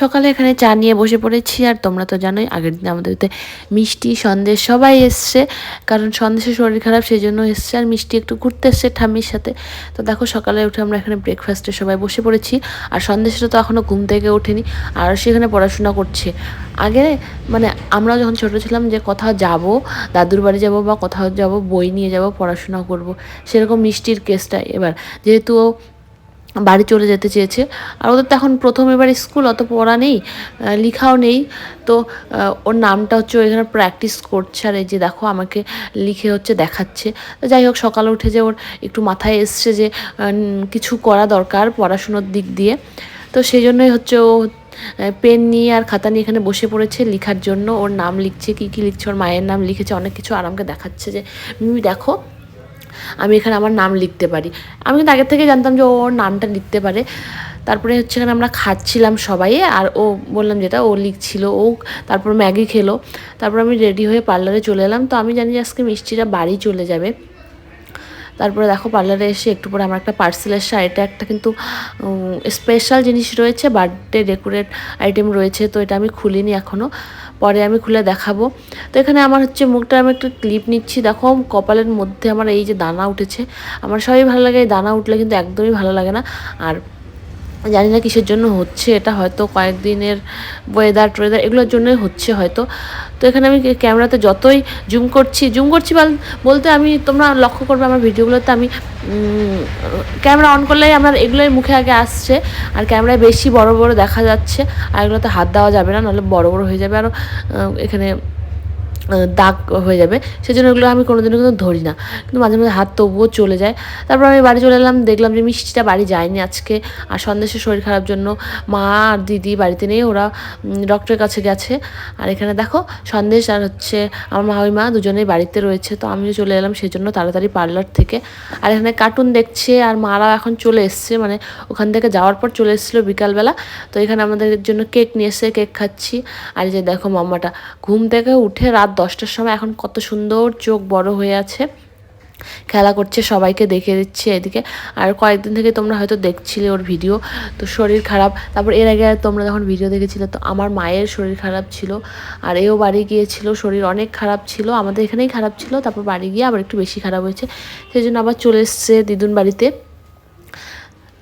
সকালে এখানে চা নিয়ে বসে পড়েছি। আর তোমরা তো জানোই আগের দিন আমাদের মিষ্টি সন্দেশ সবাই এসছে, কারণ সন্দেশের শরীর খারাপ সেই জন্য এসছে। আর মিষ্টি একটু ঘুরতে এসছে ঠাম্মির সাথে। তো দেখো সকালে উঠে আমরা এখানে ব্রেকফাস্টে সবাই বসে পড়েছি। আর সন্দেশটা তো এখনও ঘুম থেকে ওঠেনি, আর সেখানে পড়াশোনা করছে। আগে মানে আমরা যখন ছোটো ছিলাম যে কোথাও যাব, দাদুর বাড়ি যাব বা কোথাও যাব, বই নিয়ে যাব, পড়াশোনা করব, সেরকম মিষ্টির কেসটা এবার যেহেতু বাড়ি চলে যেতে চেয়েছে। আর ওদের তো এখন প্রথম এবার স্কুল, অত পড়া নেই, লেখাও নেই। তো ওর নামটা হচ্ছে এখানে প্র্যাকটিস করছে। আর এই যে দেখো আমাকে লিখে হচ্ছে দেখাচ্ছে। তো যাই হোক, সকালে উঠে যে ওর একটু মাথায় এসছে যে কিছু করা দরকার পড়াশুনোর দিক দিয়ে। তো সেই জন্যই হচ্ছে ও পেন নিয়ে আর খাতা নিয়ে এখানে বসে পড়েছে লেখার জন্য। ওর নাম লিখছে, কী কী লিখছে, ওর মায়ের নাম লিখেছে, অনেক কিছু। আর আমাকে দেখাচ্ছে যে মিমি দেখো আমি এখানে আমার নাম লিখতে পারি। আমি কিন্তু আগের থেকে জানতাম যে ওর নামটা লিখতে পারে। তারপরে হচ্ছে এখানে আমরা খাচ্ছিলাম সবাই, আর ও বললাম যেটা ও লিখছিল ও। তারপর ম্যাগি খেলো। তারপর আমি রেডি হয়ে পার্লারে চলে এলাম। তো আমি জানি যে আজকে মিষ্টিরা বাড়ি চলে যাবে। তারপরে দেখো পার্লারে এসে একটু পরে আমার একটা পার্সেল এসে, এটা একটা কিন্তু স্পেশাল জিনিস রয়েছে, বার্থডে ডেকোরেট আইটেম রয়েছে। তো এটা আমি খুলিনি এখনও, পরে আমি খুলে দেখাবো। তো এখানে আমার হচ্ছে মুখটা আমি একটা ক্লিপ নিচ্ছি। দেখো কপালের মধ্যে আমার এই যে দানা উঠেছে, আমার সবই ভালো লাগে, এই দানা উঠলে কিন্তু একদমই ভালো লাগে না। আর জানি না কিসের জন্য হচ্ছে, এটা হয়তো কয়েকদিনের ওয়েদার এগুলোর জন্যই হচ্ছে হয়তো। তো এখানে আমি ক্যামেরাতে যতই জুম করছি বলতে আমি, তোমরা লক্ষ্য করবে আমার ভিডিওগুলোতে আমি ক্যামেরা অন করলেই আমার এগুলোই মুখে আগে আসছে। আর ক্যামেরায় বেশি বড় বড় দেখা যাচ্ছে, আর এগুলোতে হাত দেওয়া যাবে না, নাহলে বড় বড় হয়ে যাবে, আরও এখানে দাগ হয়ে যাবে। সেই জন্য এগুলো আমি কোনোদিনও কিন্তু ধরি না, কিন্তু মাঝে মাঝে হাত তবুও চলে যায়। তারপর আমি বাড়ি চলে এলাম, দেখলাম যে মিষ্টিটা বাড়ি যায়নি আজকে। আর সন্দেশের শরীর খারাপ জন্য মা আর দিদি বাড়িতে নেই, ওরা ডক্টরের কাছে গেছে। আর এখানে দেখো সন্দেশ আর হচ্ছে আমার মা দুজনেই বাড়িতে রয়েছে। তো আমিও চলে এলাম সেই জন্য তাড়াতাড়ি পার্লার থেকে। আর এখানে কার্টুন দেখছে, আর মারাও এখন চলে এসছে, মানে ওখান থেকে যাওয়ার পর চলে এসেছিলো বিকালবেলা। তো এখানে আমাদের জন্য কেক নিয়ে এসে কেক খাচ্ছি। আর এই যে দেখো মাম্মাটা ঘুম থেকে উঠে রাত 10টার সময় এখন কত সুন্দর চোখ বড় হয়ে আছে, খেলা করছে, সবাইকে দেখে দিচ্ছে এদিকে। আর কয়েকদিন থেকে তোমরা হয়তো দেখছিলে ওর ভিডিও। তো শরীর খারাপ, তারপর এর আগে তোমরা যখন ভিডিও দেখেছিলে তো আমার মায়ের শরীর খারাপ ছিল, আর এও বাড়ি গিয়েছিল, শরীর অনেক খারাপ ছিল, আমাদের এখানেই খারাপ ছিল, তারপর বাড়ি গিয়ে আবার একটু বেশি খারাপ হয়েছে, সেই জন্য আবার চলে এসছে দিদুন বাড়িতে।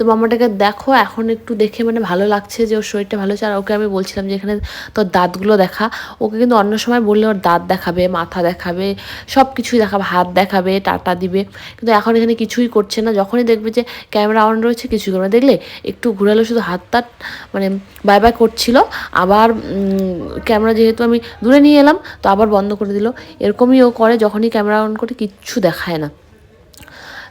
তো মামাটাকে দেখো এখন একটু দেখে মানে ভালো লাগছে যে ওর শরীরটা ভালো আছে। আর ওকে আমি বলছিলাম যে এখানে তোর দাঁতগুলো দেখা। ওকে কিন্তু অন্য সময় বললে ওর দাঁত দেখাবে, মাথা দেখাবে, সব কিছুই দেখাবে, হাত দেখাবে, টাটা দিবে, কিন্তু এখন এখানে কিছুই করছে না। যখনই দেখবে যে ক্যামেরা অন রয়েছে কিছুই করবে না, দেখলে একটু ঘুরালো শুধু হাতটা, মানে বাই বাই করছিল। আবার ক্যামেরা যেহেতু আমি দূরে নিয়ে এলাম তো আবার বন্ধ করে দিল। এরকমই ও করে, যখনই ক্যামেরা অন করে কিচ্ছু দেখায় না।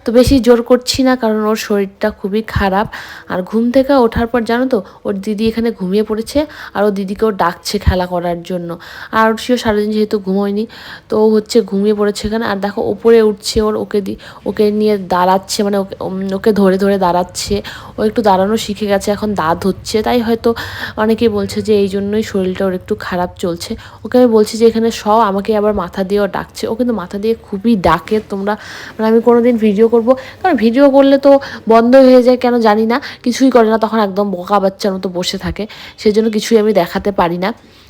তো বেশি জোর করছি না, কারণ ওর শরীরটা খুবই খারাপ। আর ঘুম থেকে ওঠার পর জানো তো ওর দিদি এখানে ঘুমিয়ে পড়েছে, আর ও দিদিকেও ডাকছে খেলা করার জন্য। আর সেও সারাদিন যেহেতু ঘুমোয়নি, তো ও হচ্ছে ঘুমিয়ে পড়েছে এখানে। আর দেখো ওপরে উঠছে, ওকে নিয়ে দাঁড়াচ্ছে, মানে ওকে ধরে ধরে দাঁড়াচ্ছে। ও একটু দাঁড়ানো শিখে গেছে, এখন দাঁত হচ্ছে, তাই হয়তো অনেকেই বলছে যে এই জন্যই শরীরটা ওর একটু খারাপ চলছে। ওকে আমি বলছি যে এখানে আমাকে আবার মাথা দিয়েও ডাকছে। ও কিন্তু মাথা দিয়ে খুবই ডাকে, তোমরা মানে আমি কোনো দিন ভিডিও করবো, কারণ ভিডিও করলে তো বন্ধ হয়ে যায় কেন জানি না, কিছুই করে না, তখন একদম বোকা বাচ্চার মতো বসে থাকে, সেই জন্য কিছুই আমি দেখাতে পারি না।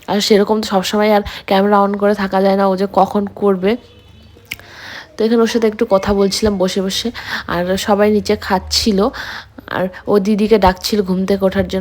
আর সেরকম তো সবসময় আর ক্যামেরা অন করে থাকা যায় না, ও যে কখন করবে। তো এখানে ওর সাথে একটু কথা বলছিলাম বসে বসে, আর সবাই নিচে খাচ্ছিল, আর ও দিদিকে ডাকছিল ঘুম থেকে ওঠার জন্য।